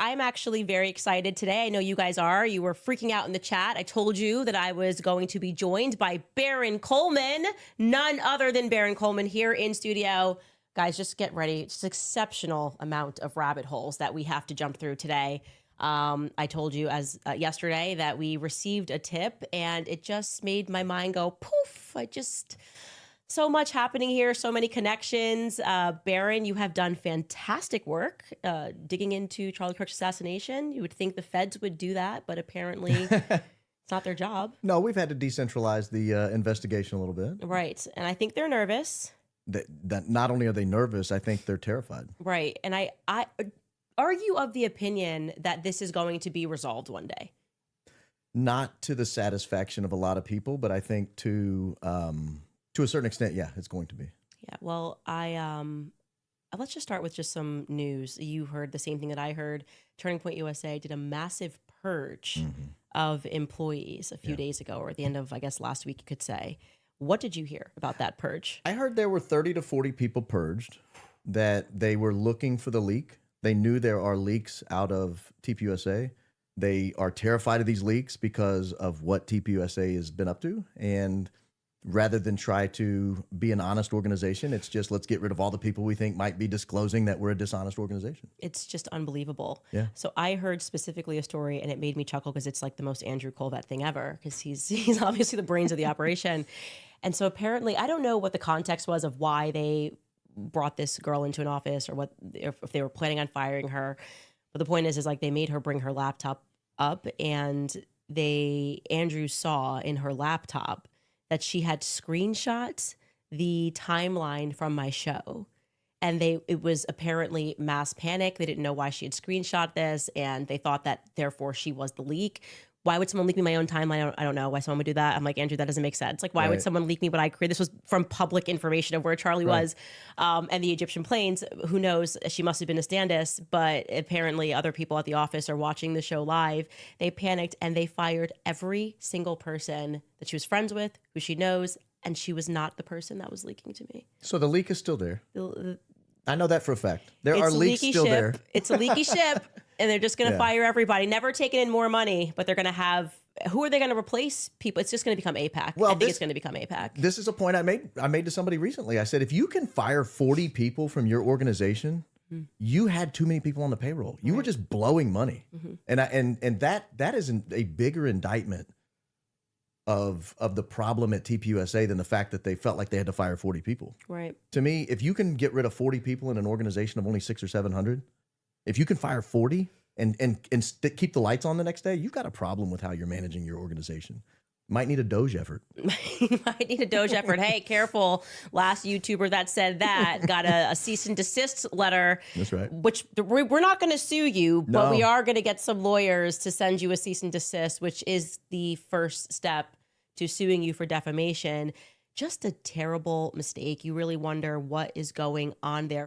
I'm actually very excited today. I know you guys are. You were freaking out in the chat. I told you that I was going to be joined by Baron Coleman, none other than Baron Coleman here in studio. Guys, just get ready. It's an exceptional amount of rabbit holes that we have to jump through today. I told you as yesterday that we received a tip and it just made my mind go poof. So much happening here, so many connections. Baron, you have done fantastic work digging into Charlie Kirk's assassination. You would think the feds would do that, but apparently it's not their job. No, we've had to decentralize the investigation a little bit. Right, and I think they're nervous. That not only are they nervous, I think they're terrified. Right, and I are you of the opinion that this is going to be resolved one day? Not to the satisfaction of a lot of people, but I think to a certain extent, yeah, it's going to be. Yeah, well, let's just start with just some news. You heard the same thing that I heard. Turning Point USA did a massive purge of employees a few days ago, or at the end of, I guess, last week, you could say. What did you hear about that purge? I heard there were 30 to 40 people purged, that they were looking for the leak. They knew there are leaks out of TPUSA. They are terrified of these leaks because of what TPUSA has been up to. And rather than try to be an honest organization, it's just, let's get rid of all the people we think might be disclosing that we're a dishonest organization. It's just unbelievable. Yeah. So I heard specifically a story, and it made me chuckle because it's like the most Andrew Colvett thing ever, because he's obviously the brains of the operation. And so apparently, I don't know what the context was of why they brought this girl into an office, or what, if they were planning on firing her. But the point is like they made her bring her laptop up, and Andrew saw in her laptop that she had screenshot the timeline from my show. And it was apparently mass panic. They didn't know why she had screenshot this, and they thought that therefore she was the leak. Why would someone leak me my own timeline? I don't know why someone would do that. I'm like, Andrew, that doesn't make sense. Like, why would someone leak me what I created? This was from public information of where Charlie was and the Egyptian planes. Who knows? She must have been a stand-in, but apparently other people at the office are watching the show live. They panicked and they fired every single person that she was friends with, who she knows, and she was not the person that was leaking to me. So the leak is still there. I know that for a fact. There are leaks still there. It's a leaky ship. And they're just going to fire everybody, never taking in more money, but they're going to have, who are they going to replace? People. It's just going to become APAC. Well, I think it's going to become APAC. This is a point I made to somebody recently. I said, if you can fire 40 people from your organization, you had too many people on the payroll. You were just blowing money. And that is a bigger indictment of the problem at TPUSA than the fact that they felt like they had to fire 40 people. Right. To me, if you can get rid of 40 people in an organization of only 600 or 700, if you can fire 40 and keep the lights on the next day, you've got a problem with how you're managing your organization. Might need a Doge effort. Might need a Doge effort. Hey, careful. Last YouTuber that said that got a cease and desist letter. That's right. Which we're not going to sue you, but we are going to get some lawyers to send you a cease and desist, which is the first step to suing you for defamation. Just a terrible mistake. You really wonder what is going on there.